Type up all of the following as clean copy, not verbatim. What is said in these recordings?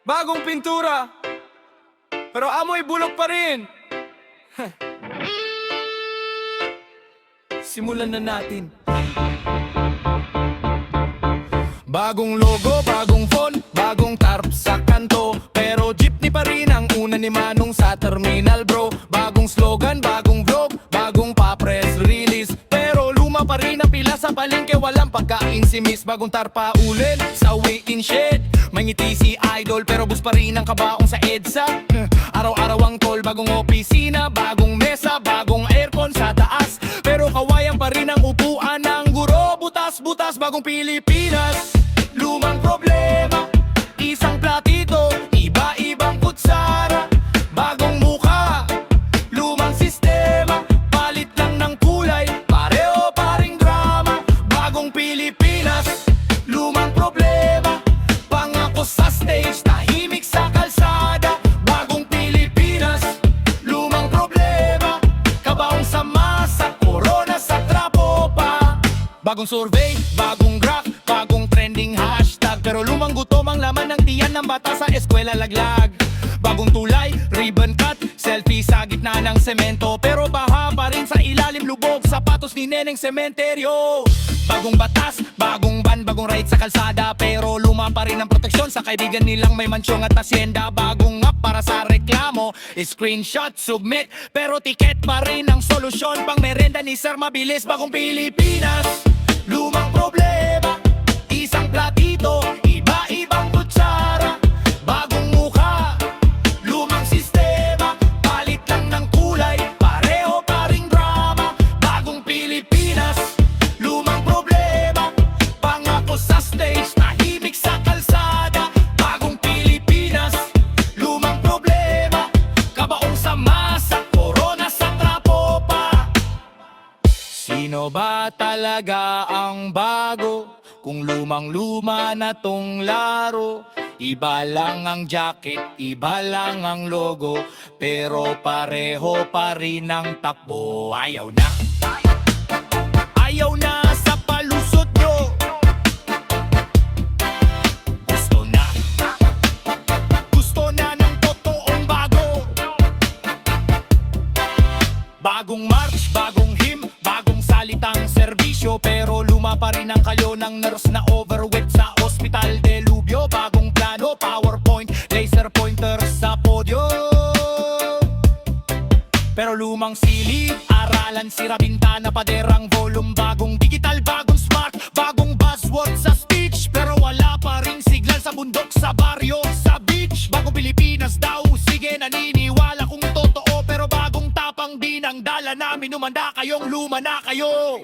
bagong pintura, pero amoy bulok pa rin. Simulan na natin. Bagong logo, bagong font, bagong tarp sa kanto, pero jeepney pa rin ang una ni Manong sa terminal bro. Bagong slogan, bagong vlog, bagong pa-press release, pero luma pa rin ang pila sa palengke, walang pagkain si Miss. Bagong tarpa ulit sa waiting shed, may ngiti si Idol pero bus pa rin ang kabaong sa EDSA. Araw-araw ang tol, bagong opisina, bagong mesa, bagong aircon sa taas, pero kawayan pa rin ang upuan ng guro. Butas-butas, bagong Pilipinas, lumang problema, isang platito, iba-ibang kutsara. Bagong muka, lumang sistema, palit lang ng kulay, pareho pa ring drama. Bagong Pilipinas, lumang problema, pangako sa stage, tahimik sa kalsada. Bagong Pilipinas, lumang problema, kabaong sama sa corona sa trapo pa. Bagong survey, bagong graph, bagong trending hashtag, pero lumang gutom ang laman ng tiyan ng bata sa eskwela laglag. Bagong tulay, ribbon cut, selfie sa gitna ng semento, pero baha pa rin sa ilalim, lubog sapatos ni Neneng Sementeryo. Bagong batas, bagong ban, bagong ride sa kalsada, pero luma pa rin ang proteksyon sa kaibigan nilang may mansyong at asyenda. Bagong app para sa reklamo, screenshot, submit, pero tiket pa rin ang solusyon. Pang merenda ni Sir mabilis. Bagong Pilipinas, lumang problema, isang platito, iba-ibang kutsara. Bagong mukha, lumang sistema, palit lang ng kulay, pareho pa ring drama. Bagong Pilipinas, lumang problema, pangako sa stage, tahimik sa kalsada. Bagong Pilipinas, lumang problema, kabaong sama sa corona sa trapo pa. Sino ba talaga ang bago? Kung lumang-luma na tong laro, iba lang ang jacket, iba lang ang logo, pero pareho pa rin ang takbo. Ayaw na, ayaw na sa palusot nyo. Gusto na ng totoong bago. Bagong march, bagong hymn, bagong salitang serbisyo, pero luma pa rin ang kalyo ng nurse na overweight sa ospital delubyo. Bagong plano, PowerPoint, laser pointer sa podyo, pero lumang silid, aralan, sira, bintana, paderang volume. Bagong digital, bagong smart, bagong buzzword sa speech, pero wala pa ring signal sa bundok, sa baryo, sa beach. Bagong Pilipinas daw, sige naniniwala kung totoo, pero bagong tapang din ang dala namin, umanda kayong luma na kayo.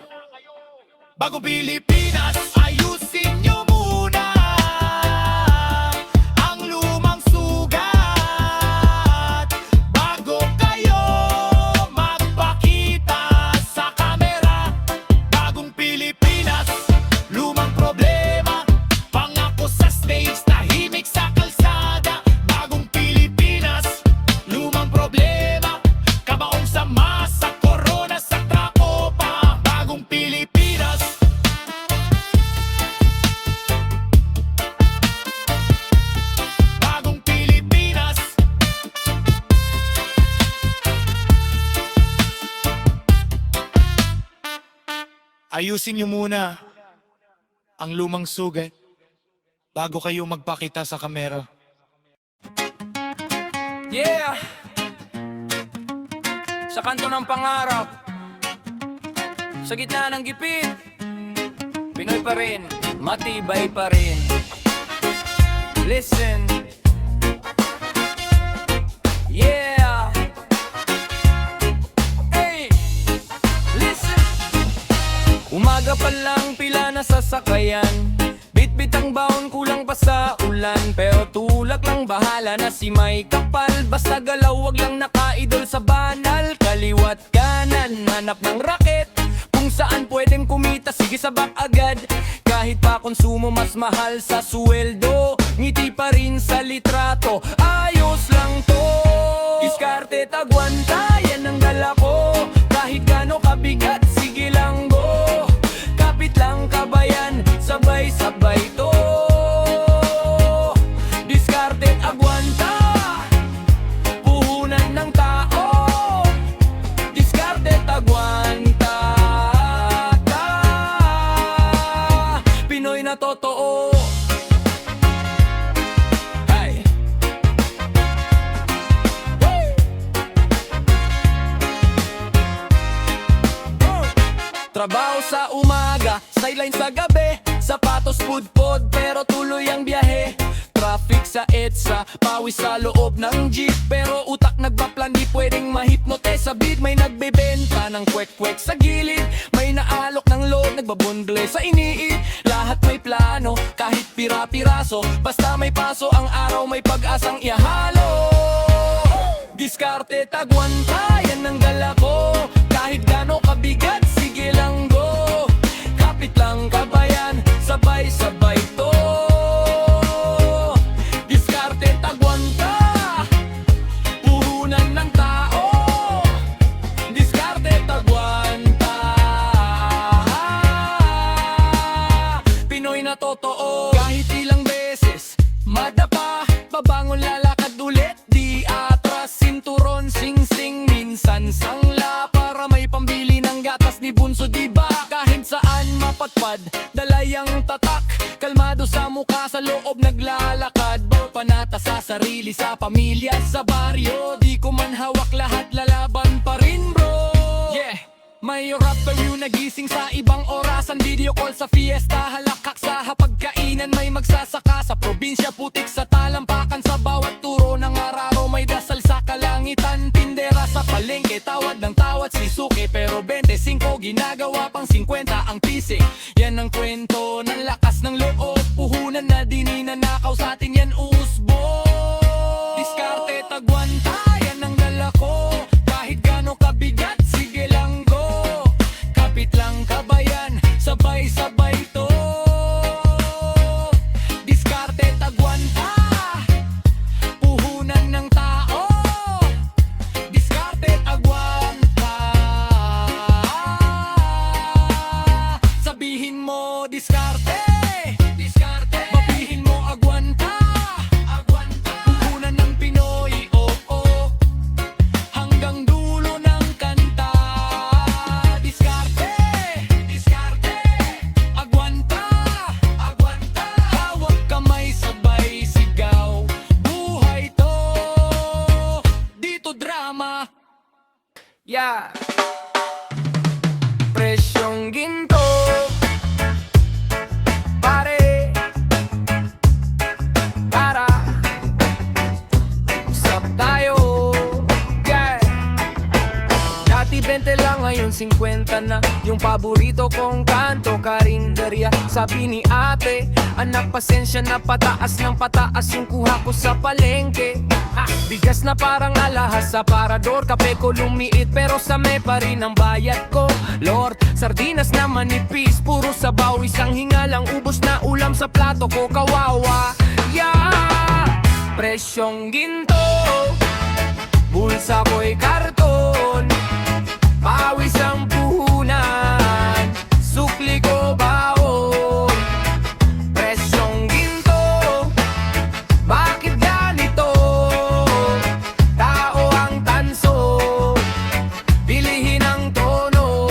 Bagong Pilipinas, ayusin nyo muna ang lumang sugat bago kayo magpakita sa kamera. Bagong Pilipinas, lumang problema, pangako sa stage, tahimik sa kalsada. Bagong Pilipinas, lumang problema, kabaong sama sa corona sa trapo pa. Bagong Pilipinas, bagong Pilipinas, ayusin niyo muna ang lumang sugat bago kayo magpakita sa kamera. Yeah! Sa kanto ng pangarap, sa gitna ng gipit, Pinoy pa rin, matibay pa rin. Listen. Yeah. Hey, listen. Umaga pa lang, pila na sasakayan, bit-bit ang baon, kulang pa sa ulan, pero tulak lang, bahala na si may kapal. Basta galaw, wag lang nakaidol sa banal. Kaliwat kanan, hanap ng raket, kung saan pwedeng kumita, sige sabak agad. Kahit pa konsumo, mas mahal sa sweldo, ngiti pa rin sa litrato, ayos lang to. Diskarte, tagwanta, yan ang dala ko. Kahit gano kabigat, sige lang go. Kapit lang kabayan, sabay-sabay to. Diskarte, sa gabi, sapatos pudpod pero tuloy ang biyahe. Traffic sa EDSA, pawis sa loob ng jeep, pero utak nagpaplan, di pwedeng mahipnote sa beat. May nagbebenta ng kwek-kwek sa gilid, may naalok ng load, nagbabundle sa iniit. Lahat may plano, kahit pira-piraso, basta may paso ang araw, may pag-asang ihalo. Diskarte tagwanta, yan ang dala ko, kahit gano kabigat, sige lang go. Kapit lang kabayan, sabay-sabay to. Diskarte tagwanta, puhunan ng tao. Diskarte tagwanta, Pinoy na totoo. Kahit ilang beses madapa, babangon lalakad ulit, di atras, sinturon, sing-sing, minsan sangla, para may pambili ng gatas ni Bunso, diba? Kahit saan mapatpad, dalayang tatak, kalmado sa mukha, sa loob naglalakad. Panata sa sarili, sa pamilya, sa baryo, di ko man hawak lahat, lalaban pa rin bro. Yeah! May rapper yung nagising sa ibang orasan, video call sa fiesta, halakak sa hapagkainan, may magsasaka sa probinsya, putik sa talampakan, sa bawat turo ng araro, may dasal sa kalangitan, tindera sa palengke, tawad ng tawad si Suki, pero 25 ginagawa pang 50 ang pisik. Yan ang kwento ng lakas ng loob, puhunan na di ninanakaw sa atin, yan usbo. Diskarte tagwanta, yan ang dala ko, kahit gano kabigat, sige lang go. Kapit lang kabayan, sabay-sabay to. Diskarte tagwanta, puhunan ng tao. Diskarte tagwanta, sabihin mo diskarte, diskarte, babihin mo agwanta, agwanta. Puhunan ng Pinoy, oh oh, hanggang dulo ng kanta. Diskarte, diskarte, agwanta, agwanta. Hawak kamay, sabay sigaw, buhay to, dito drama. Yeah. Presyong ginto, pare, para usap tayo, yeah. Dati 20 lang, ngayon 50 na, yung paborito kong kanto, karinderya. Sabi ni ate, anak pasensya na, pataas ng pataas yung kuha ko sa palengke. Bigas na parang alahas sa parador, kape ko lumiit pero sa me pa rin ang bayad ko. Lord, sardinas na manipis, puro sabaw, isang hinga lang, ubos na ulam sa plato ko, kawawa. Yeah! Presyong ginto, bulsa ko'y karton, pawis ang puhunan, sukli ko baon. Presyong ginto, bakit ganito? Tao ang tanso, bilihin ang tono.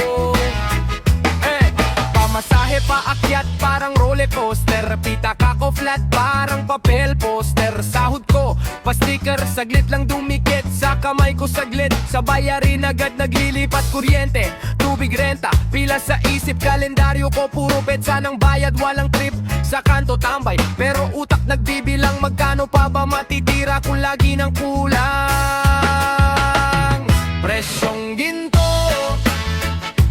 Pamasahe paakyat parang roller coaster, pitaka ko flat parang papel poster. Sahod ko pa sticker, saglit lang dumikit sa kamay ko, saglit sa bayarin agad naglilipat kuryente, tubig, renta, pila sa isip, kalendaryo ko puro petsa ng bayad, walang trip sa kanto tambay, pero utak nagbibilang magkano pa ba matitira kung lagi ng kulang. Presyong ginto,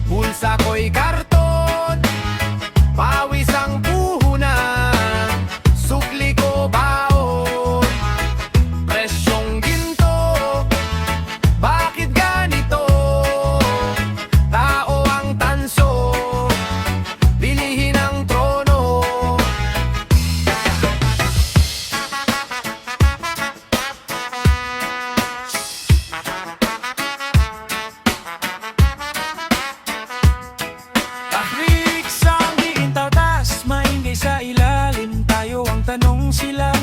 bulsa ko'y karton, pawis ang puhunan, sukli ko baon. Presyong ginto, bakit ganito? Tao ang tanso, bilihin ang trono.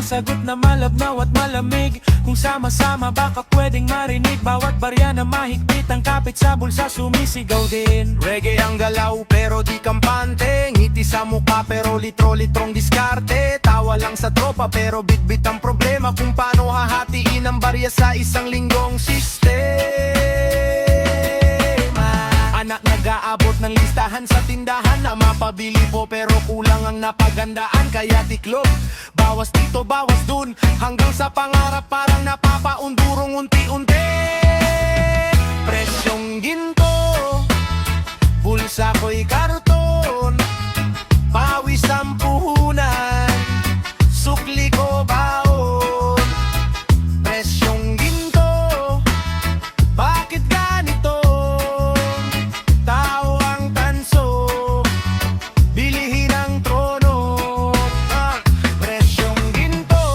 sagot na malabnaw at malamig. Kung sama-sama baka pwedeng marinig. Bawat barya na mahigpit, ang kapit sa bulsa sumisigaw din. Reggae ang galaw pero di kampante, ngiti sa mukha pero litro-litrong diskarte. Tawa lang sa tropa pero bitbit ang problema, kung paano hahatiin ang barya sa isang linggong sistema. Anak nag-aabot ng listahan listahan sa tindahan na mapabili po, pero kulang ang napagandaan, kaya tiklop. Bawas dito, bawas dun, hanggang sa pangarap parang napapaundurong unti-unti. Presyong ginto, bulsa ko'y karton, pawis ang puhunan, sukli ko baon. Presyong ginto, bakit ganito? Tao ang tanso, bilihin ang trono. Presyong ginto.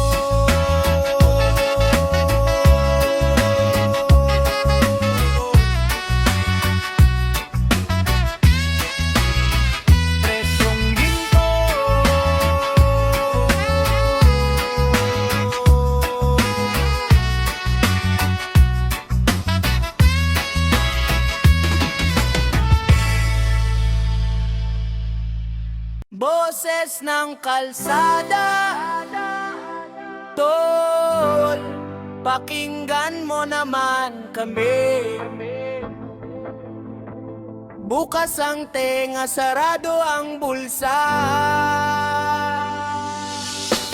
Presyong ginto. Boses ng kalsada, tol, pakinggan mo naman kami. Bukas ang tenga, sarado ang bulsa.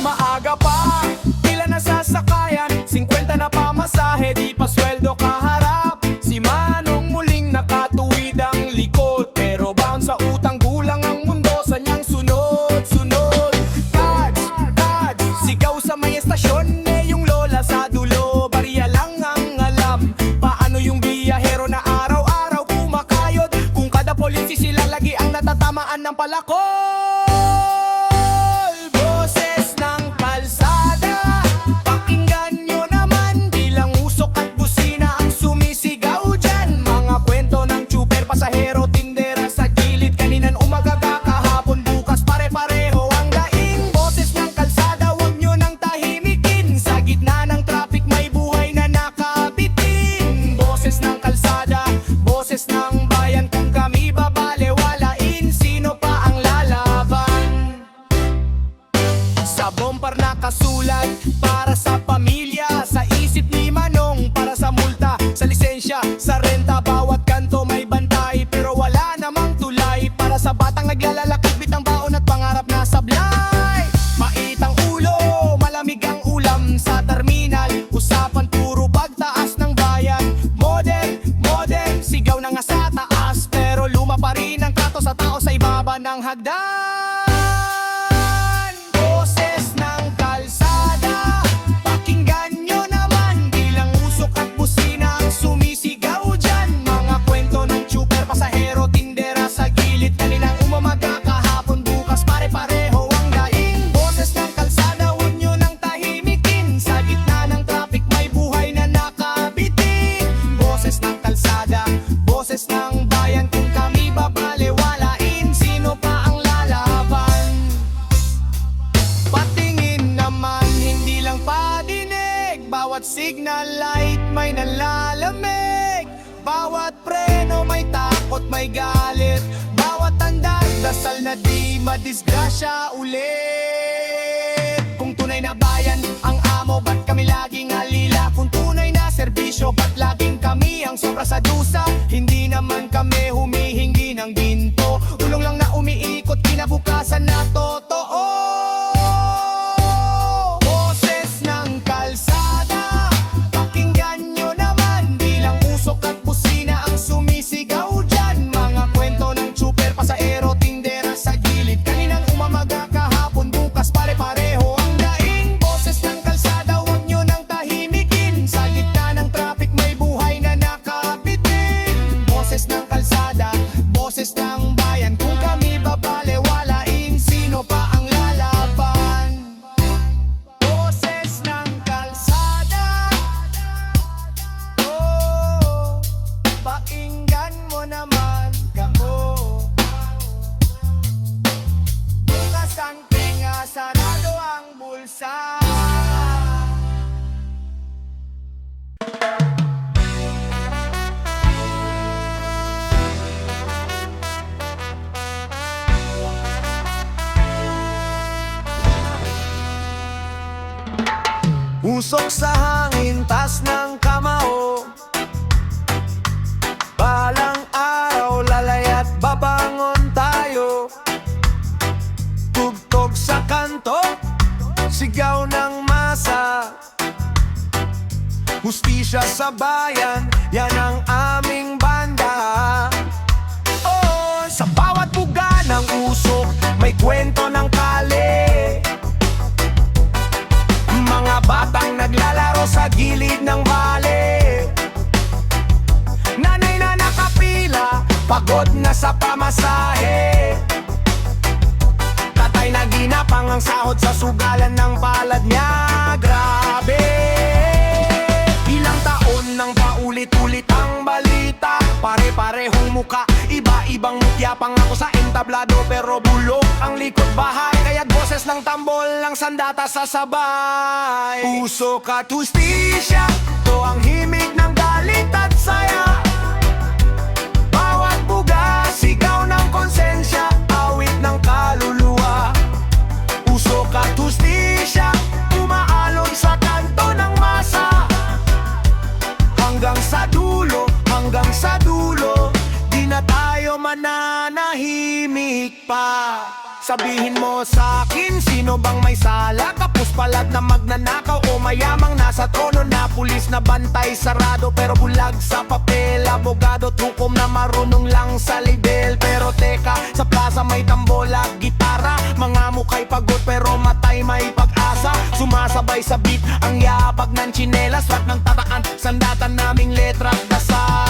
Maaga pa, pila na sasakayan, 50 na pamasahe, di pa sweldo kaharap. Si Manong muling nakatuwid ang likod, pero bound sa utang, gulang ang mundo sa niyang sunod-sunod. Touch, touch, sigaw sa may estasyon, yung lola sa dulo, barya lang ang alam. Paano yung biyahero na araw-araw kumakayod, kung kada polisi sila lagi ang natatamaan ng palakol. Boses ng kalsada, pakinggan nyo naman, bilang usok at busina ang sumisigaw dyan. Mga kwento ng tsuper, pasahero, tindera sa gilid, kaninan umaga kahapon, bukas pare-pareho ang daing. Boses ng kalsada, huwag nyo nang tahimikin, sa gitna ng traffic may buhay na nakabitin. Boses ng kalsada, boses ng bayan, kung kami babalewalain, sino pa ang lalaban? Sa bompar nakasulat, para sa pamilya, sa isip ni Manong, para sa multa, sa lisensya, sa renta, bawat kanto may bantay, pero wala namang tulay. Para sa batang naglalalakit, bitang baon at pangarap na sablay. Maitang ulo, malamig ang ulam sa terminal, usapan puro pagtaas ng bayan. Modern, modern, sigaw na nga sa taas, pero luma pa rin ang trato sa tao sa ibaba ng hagdan. Boses ng kalsada, pakinggan nyo naman, bilang usok at busina ang sumisigaw dyan. Mga kwento ng tsuper, pasahero, tindera sa gilid, kaninang umamaga kahapon, bukas pare-pareho ang daing. Boses ng kalsada, huwag nyo nang tahimikin, sa gitna ng traffic may buhay na nakabitin. Boses ng kalsada, boses ng bayan, kung kami babalewalain, sino pa ang lalaban? Patingin naman, hindi lang padinig, bawat signal light may nalalamig, bawat preno may takot, may galit, bawat tanda dasal na di madisgrasya ulit. Kung tunay na bayan ang amo, ba't kami laging alila? Kung tunay na serbisyo, ba't laging kami ang sobra sa dusa? Hindi naman kami humihingi ng ginto, ulong lang na umiikot, kinabukasan na totoo. Boses ng kalsada, pakinggan nyo naman, bilang usok at busina ang sumisigaw dyan. Mga kwento ng tsuper, pasahero, tindera sa gilid, kaninang umamaga kahapon, bukas pare-pareho ang daing. Boses ng kalsada, huwag nyo nang tahimikin, sa gitna ng traffic may buhay na nakabitin. Boses ng kalsada, boses ng bayan, kung kami babalewalain, sino pa ang lalaban? Boses ng kalsada, oh, pakinggan mo naman kamo. Bukas ang tenga, sarado ang bulsa. Usok sa hangin, tas ng kamao, balang araw, lalay at babangon sigaw ng masa. Hustisya sa bayan, yan ang aming banda. Oh, sa bawat buga ng usok, may kwento ng kali. Mga batang naglalaro sa gilid ng bale. Nanay na nakapila, pagod na sa pamasahe. Tatay na ginapang ang sahod sa sugalan ng palad niya. Grabe! Ilang taon nang paulit-ulit ang balita. Pare-parehong muka, iba-ibang mutya. Pangako sa entablado pero bulok ang likod bahay. Kaya't boses ng tambol ang sandata sa sabay. Puso at hustisya, to ang himig ng galit at saya. Bawat buga, sigaw ng konsensya, awit ng kaluluwa. Puso at hustisya, umaalon sa kanto ng masa. Hanggang sa dulo, hanggang sa dulo, di na tayo mananahimik pa. Sabihin mo sa akin, sino bang may sala? Kapos palad na magnanakaw o mayamang nasa trono na pulis na bantay sarado pero bulag sa papel. Abogado, tukom na marunong lang sa libel. Pero teka, sa plaza may tambol at gitara. Mga mukha'y pagod pero matay may pag-asa. Sumasabay sa beat ang yabag ng tsinelas. Wag ng tataan, sandatan naming letra at dasal.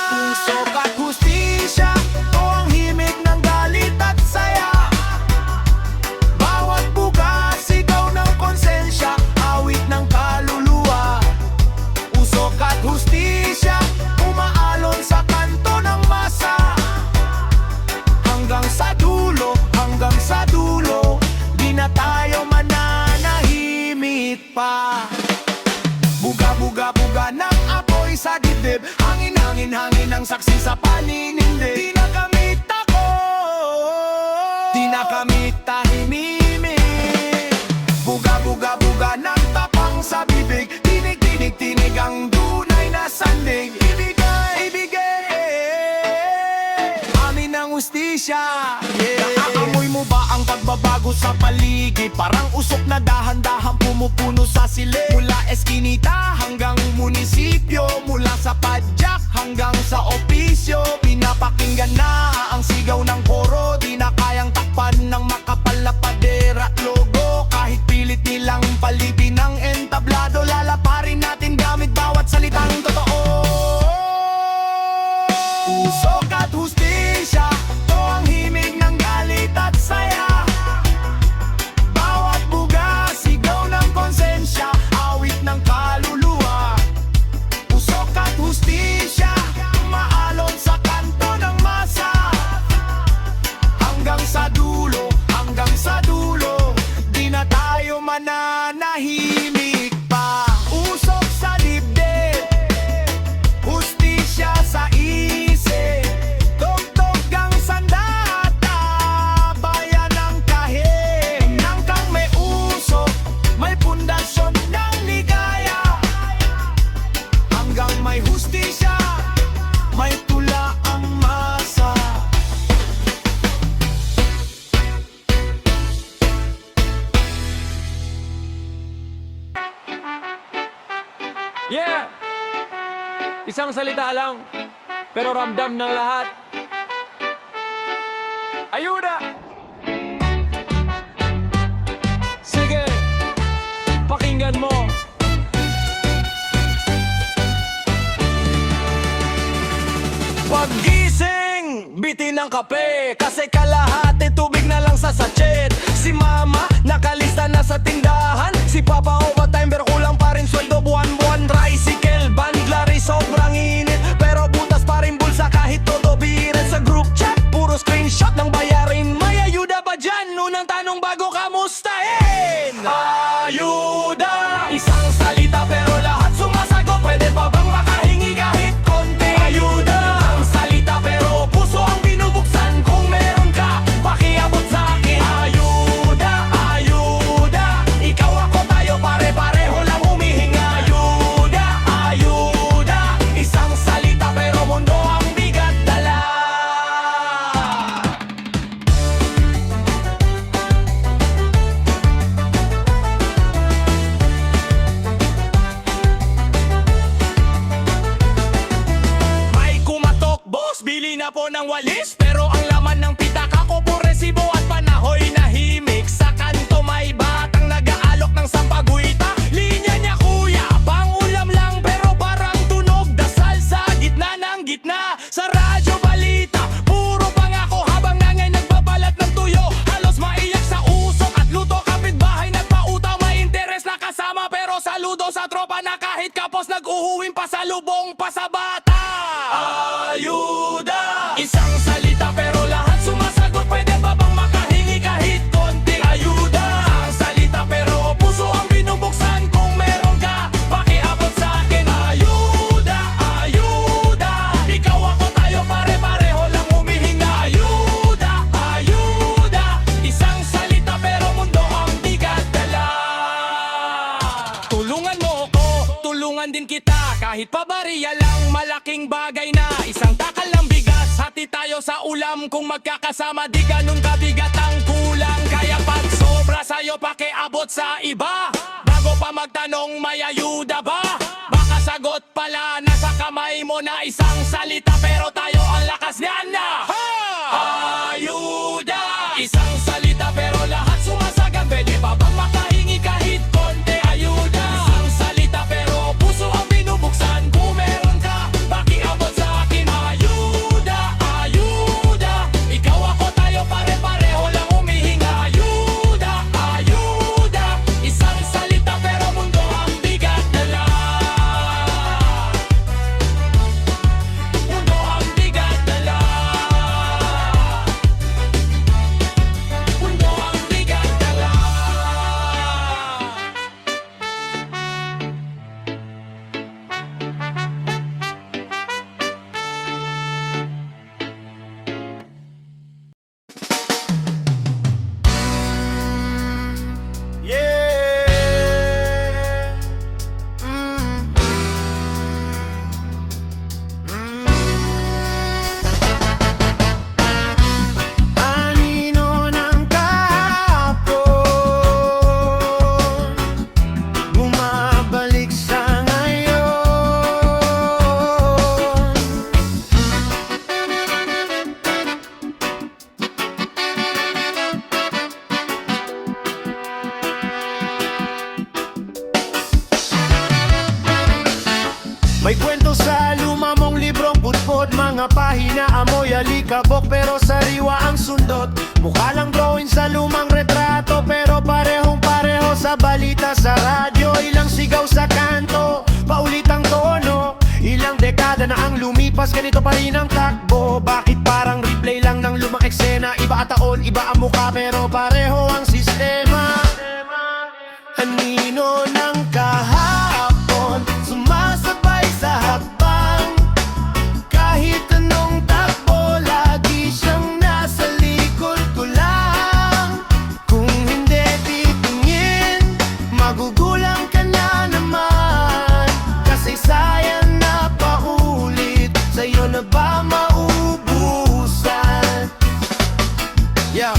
Puso at hustisya, o ang himig ng galit at saya. Bawat buga, sigaw ng konsensya, awit ng kaluluwa. Puso at hustisya, umaalon sa kanto ng masa. Hanggang sa dulo, hanggang sa dulo, di na tayo mananahimik pa. Buga-buga-buga ng apoy sa dibdib, hangin-hangin-hangin ang saksi sa paninindi. Di na kami takot, di na kami tahimimik. Buga-buga-buga ng tapang sa bibig, tinig-tinig-tinig ang dunay na sandig. Ibigay, ibigay, amin ang hustisya. Naaamoy mo ba ang pagbabago sa paligid? Parang usok na dahan-dahan pumupuno sa silid. Mula eskinita hanggang munisipyo, mula sa padyak hanggang sa opisyo. Pinapakinggan na ang sigaw ng koro, di na kayang takpan ng makapal na pader at logo. Kahit pilit nilang palibin ng entablado, lalaparin natin gamit bawat salitang totoo. Usok at hustisya, to ang himig ng galit at saya. Bawat buga, sigaw ng konsensya, awit ng kaluluwa. Usok at hustisya, umaalon sa kanto ng masa. Hanggang sa dulo, di na tayo mananahimik pa. Usok sa dibdib, hustisya sa isip. Tugtog ang sandata, bayan ng kahit. Nang kang may usok, may pundasyon ng ligaya. Hanggang may hustisya, may tula ang masa. Yeah! Isang salita lang, pero ramdam ng lahat. Ayuda! Sige, pakinggan mo. Paggising, bitin ng kape, kasi kalahati tubig na lang sa sachet. Si mama, nakalista na sa tindahan. Si papa, overtime, pero kulang pa rin sweldo buwan-buwan. Tricycle, bandlari, sobrang init, pero butas pa rin bulsa kahit todo birit. Sa group chat, puro screenshot ng bayarin. May ayuda ba dyan? Unang tanong bago kamustahin. Ayuda! Isang salita pero lahat sumasagot. Pwede pa bang makahingi kahit konti? Ayuda! Ang salita pero puso ang binubuksan. Kung meron ka, pakiabot sa akin. Ayuda! Ayuda! Ikaw ako tayo pare-pareho lang humihinga. Ayuda! Ayuda! Isang salita pero mundo ang bigat dala. to sa tropa na kahit kapos nag-uhuwing pasalubong pa sa bata. Ayuda! Isang salita pero lahat sumasagot. Pwede ba bang makahingi kahit konting ayuda? Ang salita pero puso ang binubuksan. Kung meron ka, pakiabot sa akin. Ayuda, ayuda. Ikaw ako tayo pare-pareho lang humihinga. Ayuda, ayuda. Isang salita pero mundo ang bigat dala. Tulungan mo ko, tulungan din kita. Kahit pabariya lang, malaking bagay na. Isang takal ng bigas, hati tayo sa ulam. Kung magkakasama, di ganun kabigat ang kulang. Kaya pag sobra sa'yo, pakiabot sa iba. Bago pa magtanong, may ayuda ba? Baka sagot pala, nasa kamay mo na. Isang salita, pero tayo ang lakas niyan na. Ayuda! Isang salita, pero lahat sumasagan. Pwede ba bang makahingi kahit konti ayuda? Isang salita, pero puso ang binubuksan. Kung meron ka, pakiabot sa akin. Ayuda, ayuda. Ikaw ako tayo pare-pareho lang humihinga. Ayuda, ayuda. Isang salita, pero mundo ang bigat dala. Mundo ang bigat dala. Mundo ang bigat dala. Yeah. Anino ng kahapon, bumabalik sa ngayon. May kwento sa luma mong librong putpot. Mga pahina amoy alikabok pero sariwa ang sundot. Mukha lang drawing sa lumang retrato pero parehong pareho sa balita sa radyo. Ilang sigaw sa kanto, paulit ang tono. Ilang dekada na ang lumipas, ganito pa rin ang takbo. Bakit parang replay lang ng lumang eksena? Iba ang taon, iba ang mukha pero pareho ang sistema. Anino ng kahapon, sumasabay sa hakbang. Kahit anong takbo, lagi siyang nasa likod ko lang. Kung hindi titingin, magugulang ka na naman. Kasaysayan na paulit, sa'yo na ba maubusan? Yeah.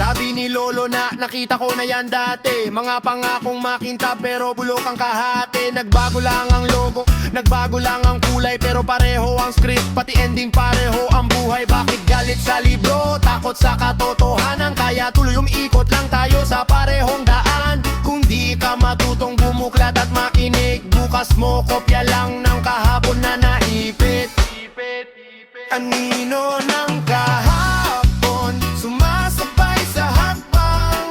Sabi ni Lolo na nakita ko na yan dati. Mga pangakong makintab pero bulok ang kahati. Nagbago lang ang logo, nagbago lang ang kulay, pero pareho ang script, pati ending pareho ang buhay. Bakit galit sa libro, takot sa katotohanan? Kaya tuloy umiikot lang tayo sa parehong daan. Kung di ka matutong bumuklat at makinig, bukas mo kopya lang ng kahapon na naipit. Anino ng kahapon, sumasabay sa hakbang.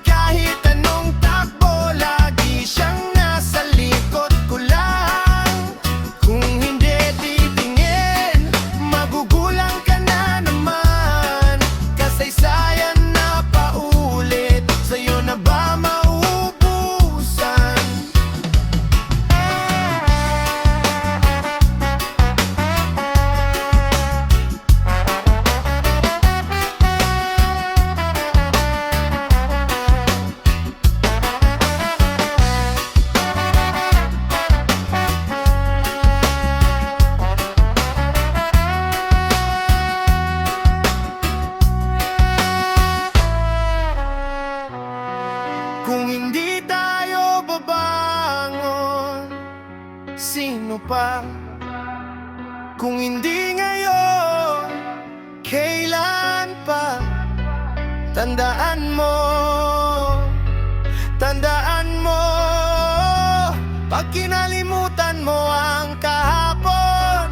Kahit anong takbo, lagi siyang nasa likod ko lang. Kung hindi titingin, magugulang ka na naman. Kasaysayan na paulit, sa'yo na ba maubusan? Kung hindi tayo babangon, sino pa? Kung hindi ngayon, kailan pa? Tandaan mo, pag kinalimutan mo ang kahapon,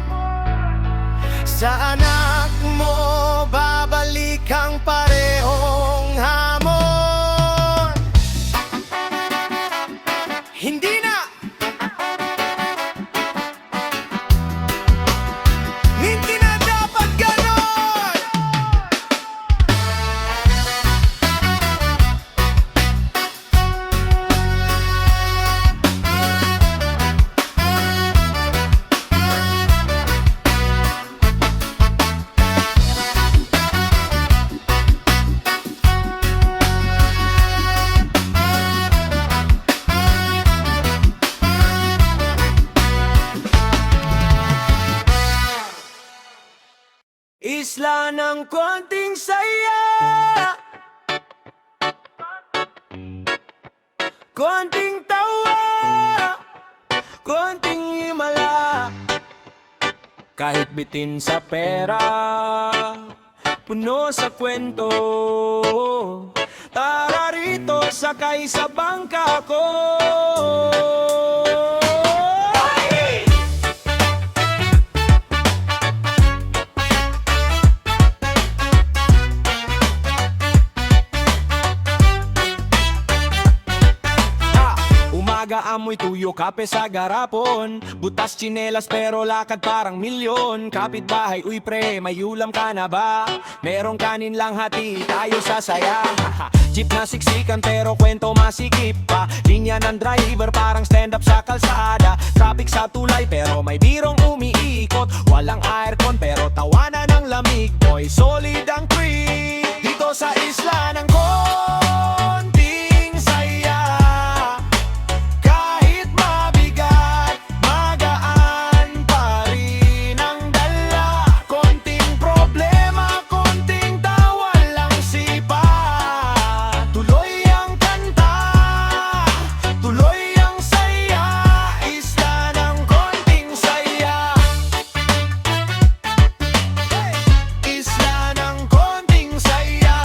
sa anak mo babalik ang parehong hamon. Hindi na isla ng konting saya, konting tawa, konting himala. Kahit bitin sa pera, puno sa kwento, tara rito, sakay sa bangka ko. Umaga amoy tuyo, kape sa garapon, butas tsinelas pero lakad parang milyon. Kapitbahay, uy pre, may ulam ka na ba? Merong kanin lang, hati tayo sasaya. Jeep na siksikan pero kwento masikip pa. Linya ng driver parang stand up sa kalsada. Traffic sa tulay pero may birong umiikot. Walang aircon pero tawanan ng lamig. Boy, solid ang trip dito sa isla ng konting saya. Kahit mabigat, magaan pa rin ang dala. Konting problema, konting tawa lang sipa. Tuloy ang kanta, tuloy ang saya. Isla ng konting saya. Isla ng konting saya.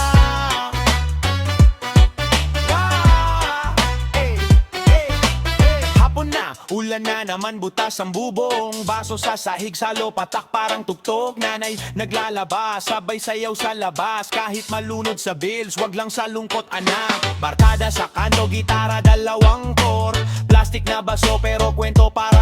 Hapon na, ulan na naman, butas ang bubong. Baso sa sahig, salo, patak parang tugtog. Nanay naglalaba, sabay sayaw sa labas. Kahit malunod sa bills, wag lang sa lungkot anak. Barkada sa kanto, gitara, dalawang core. Plastic na baso pero kwento para